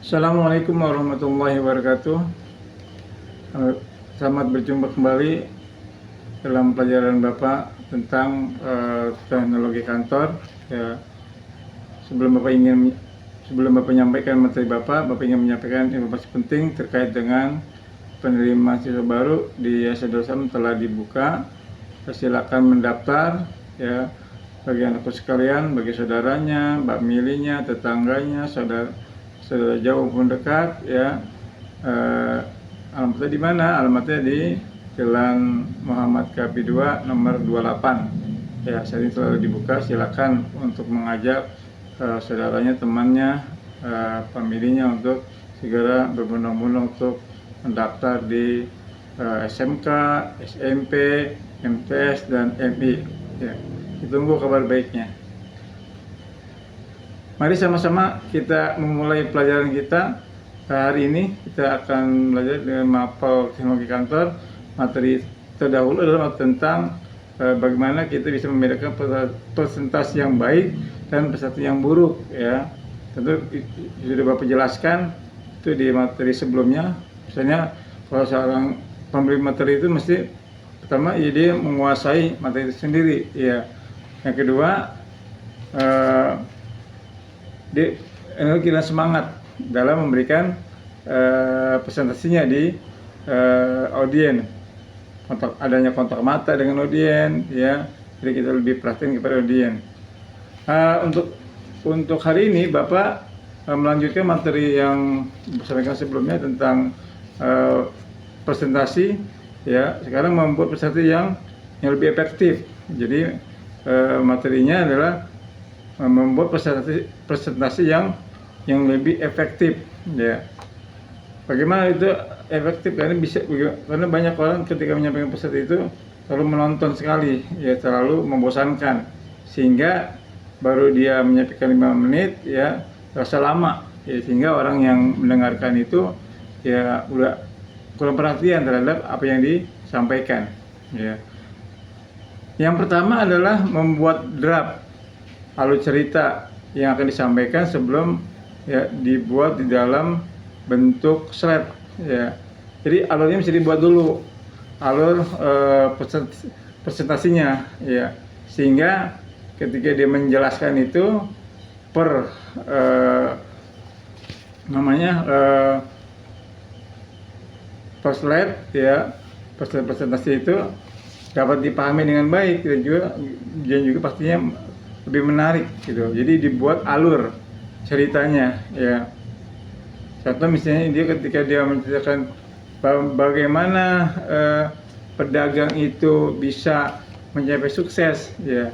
Assalamualaikum warahmatullahi wabarakatuh. Selamat berjumpa kembali dalam pelajaran Bapak tentang teknologi kantor. Ya, sebelum Bapak menyampaikan materi Bapak ingin menyampaikan informasi penting terkait dengan penerima siswa baru di Yayasan telah dibuka. Silakan mendaftar ya, bagi anakku sekalian, bagi saudaranya, mbak milinya, tetangganya, saudara jauh maupun dekat ya. Alamatnya di mana? Alamatnya di Jalan Muhammad Kapi 2 nomor 28 ya. Saat ini selalu dibuka, silakan untuk mengajak saudaranya, temannya, pemilihnya untuk segera berbondong-bondong untuk mendaftar di SMK, SMP, MTS, dan MI ya. Ditunggu kabar baiknya. Mari sama-sama kita memulai pelajaran kita. Hari ini kita akan belajar dengan mapel teknologi kantor. Materi terdahulu adalah tentang bagaimana kita bisa membedakan presentasi yang baik dan presentasi yang buruk ya. Tentu sudah Bapak jelaskan itu di materi sebelumnya. Misalnya kalau seorang pemberi materi itu mesti pertama dia menguasai materi itu sendiri ya. Yang kedua dia energi dan semangat dalam memberikan presentasinya di audien. Adanya kontak mata dengan audien ya, jadi kita lebih perhatian kepada audien. Untuk hari ini Bapak melanjutkan materi yang disampaikan sebelumnya tentang presentasi ya. Sekarang membuat presentasi yang lebih efektif. Jadi materinya adalah membuat presentasi yang lebih efektif ya. Bagaimana itu efektif? Karena banyak orang ketika menyampaikan presentasi itu selalu menonton sekali ya, terlalu membosankan sehingga baru dia menyampaikan 5 menit ya terasa lama ya, sehingga orang yang mendengarkan itu ya udah kurang perhatian terhadap apa yang disampaikan ya. Yang pertama adalah membuat draft alur cerita yang akan disampaikan sebelum ya dibuat di dalam bentuk slide ya. Jadi alurnya mesti dibuat dulu, alur presentasinya ya, sehingga ketika dia menjelaskan itu per per slide ya, presentasi itu dapat dipahami dengan baik dan juga pastinya lebih menarik gitu. Jadi dibuat alur ceritanya ya. Contoh misalnya dia ketika dia menceritakan bagaimana pedagang itu bisa mencapai sukses ya,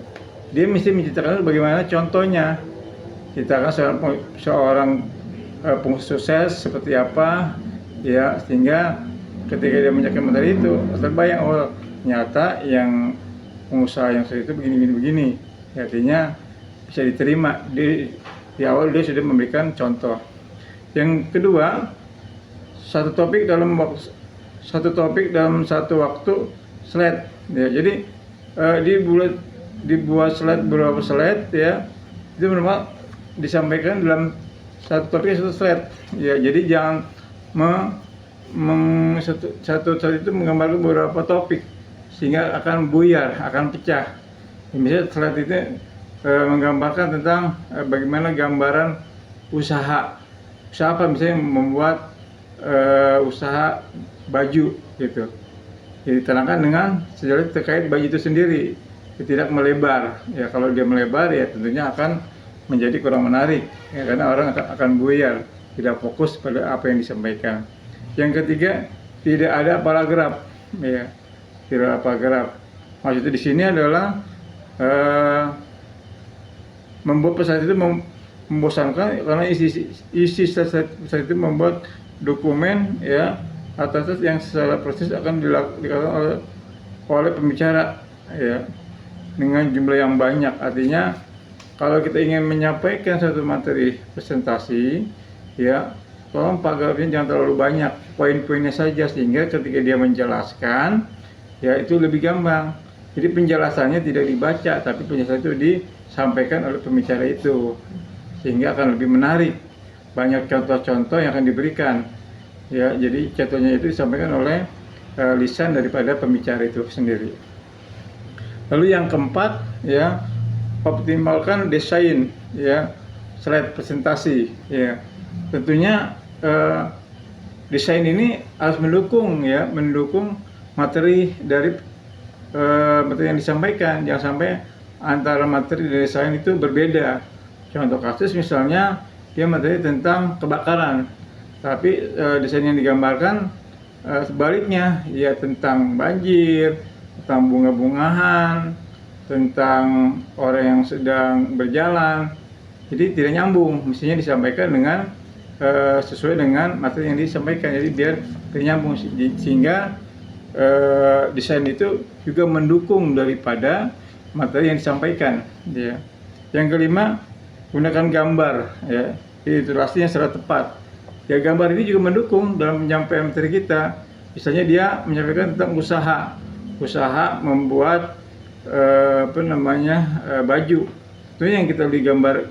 dia mesti menceritakan bagaimana contohnya. Ceritakan seorang pengusaha sukses seperti apa ya, sehingga ketika dia menyampaikan materi itu terbayang, oh ternyata yang pengusaha yang sukses itu begini. Artinya bisa diterima di awal dia sudah memberikan contoh. Yang kedua, satu topik dalam satu waktu slide ya. Jadi dibuat slide beberapa slide ya, itu memang disampaikan dalam satu topik satu slide ya. Jadi jangan satu slide itu menggambarkan beberapa topik sehingga akan buyar, akan pecah. Misalnya slide itu menggambarkan tentang bagaimana gambaran usaha apa, misalnya membuat usaha baju gitu. Jadi diterangkan dengan sejarah terkait baju itu sendiri, tidak melebar ya. Kalau dia melebar ya tentunya akan menjadi kurang menarik ya, karena orang akan buyar, tidak fokus pada apa yang disampaikan. Yang ketiga, tidak ada paragraf ya, tidak ada paragraf. Maksudnya di sini adalah membuat pesan itu membosankan, karena isi slide itu membuat dokumen ya atas yang secara proses akan dilakukan oleh pembicara ya, dengan jumlah yang banyak. Artinya kalau kita ingin menyampaikan satu materi presentasi ya, tolong paragrafnya jangan terlalu banyak, poin-poinnya saja, sehingga ketika dia menjelaskan ya itu lebih gampang. Jadi penjelasannya tidak dibaca, tapi penjelasan itu disampaikan oleh pembicara itu, sehingga akan lebih menarik banyak contoh-contoh yang akan diberikan. Ya, jadi contohnya itu disampaikan oleh lisan daripada pembicara itu sendiri. Lalu yang keempat, ya, optimalkan desain, ya, slide presentasi, ya. Tentunya desain ini harus mendukung, ya, mendukung materi dari materi yang disampaikan. Jangan sampai antara materi dan desain itu berbeda. Contoh kasus misalnya dia materi tentang kebakaran, tapi desain yang digambarkan sebaliknya, ya, tentang banjir, tentang bunga-bungahan, tentang orang yang sedang berjalan. Jadi tidak nyambung, mestinya disampaikan dengan sesuai dengan materi yang disampaikan. Jadi biar ternyambung, sehingga desain itu juga mendukung daripada materi yang disampaikan, ya. Yang kelima, gunakan gambar, ya, ilustrasinya secara tepat. Ya, gambar ini juga mendukung dalam menyampaikan materi kita. Misalnya dia menyampaikan tentang usaha membuat baju. Tentunya yang kita beli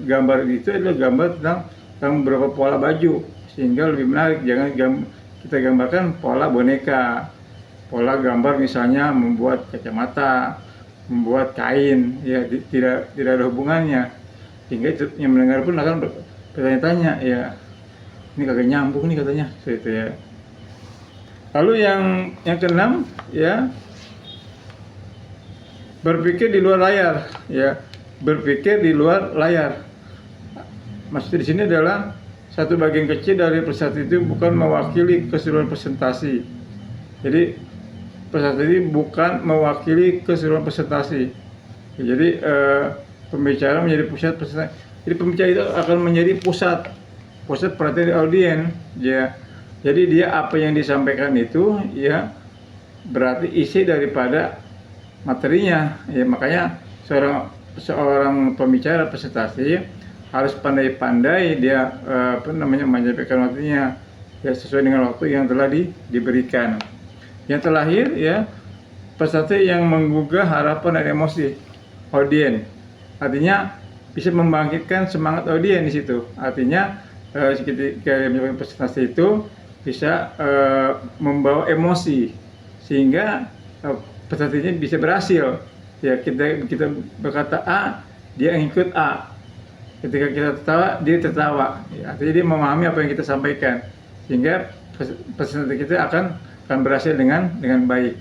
gambar itu adalah gambar tentang beberapa pola baju, sehingga lebih menarik. Jangan kita gambarkan pola boneka, pola gambar misalnya membuat kacamata, membuat kain, ya, tidak ada hubungannya, sehingga yang mendengar pun akan bertanya-tanya, ya, ini kagak nyambung nih katanya, gitu, ya. Lalu yang keenam, ya, berpikir di luar layar, ya, berpikir di luar layar. Maksud di sini adalah satu bagian kecil dari presentasi itu bukan mewakili keseluruhan presentasi. Jadi presentasi bukan mewakili keseluruhan presentasi. Jadi pembicara menjadi pusat presentasi. Jadi pembicara itu akan menjadi pusat perhatian audiens, ya. Jadi dia apa yang disampaikan itu, ya, berarti isi daripada materinya, ya. Makanya seorang pembicara presentasi harus pandai-pandai dia menyampaikan materinya, ya, sesuai dengan waktu yang telah diberikan. Yang terakhir, ya, presentasi yang menggugah harapan dan emosi audiens. Artinya bisa membangkitkan semangat audiens di situ. Artinya ketika menyampaikan presentasi itu bisa membawa emosi, sehingga presentasinya bisa berhasil. Ya, kita berkata A, dia ikut A. Ketika kita tertawa, dia tertawa. Ya, artinya dia memahami apa yang kita sampaikan, sehingga presentasi kita akan berhasil dengan baik.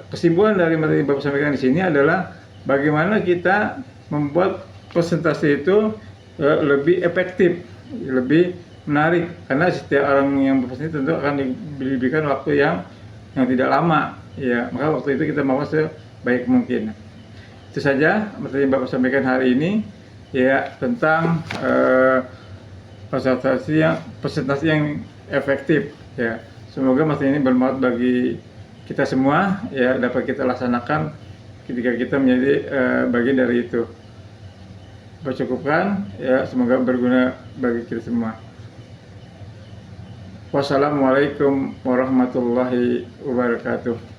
Kesimpulan dari materi yang Bapak sampaikan di sini adalah bagaimana kita membuat presentasi itu lebih efektif, lebih menarik, karena setiap orang yang berpresentasi tentu akan diberikan waktu yang tidak lama, ya. Maka waktu itu kita mau sebaik mungkin. Itu saja materi yang Bapak sampaikan hari ini, ya, tentang presentasi yang efektif, ya. Semoga materi ini bermanfaat bagi kita semua, ya, dapat kita laksanakan ketika kita menjadi bagian dari itu. Bercukupkan, ya, semoga berguna bagi kita semua. Wassalamualaikum warahmatullahi wabarakatuh.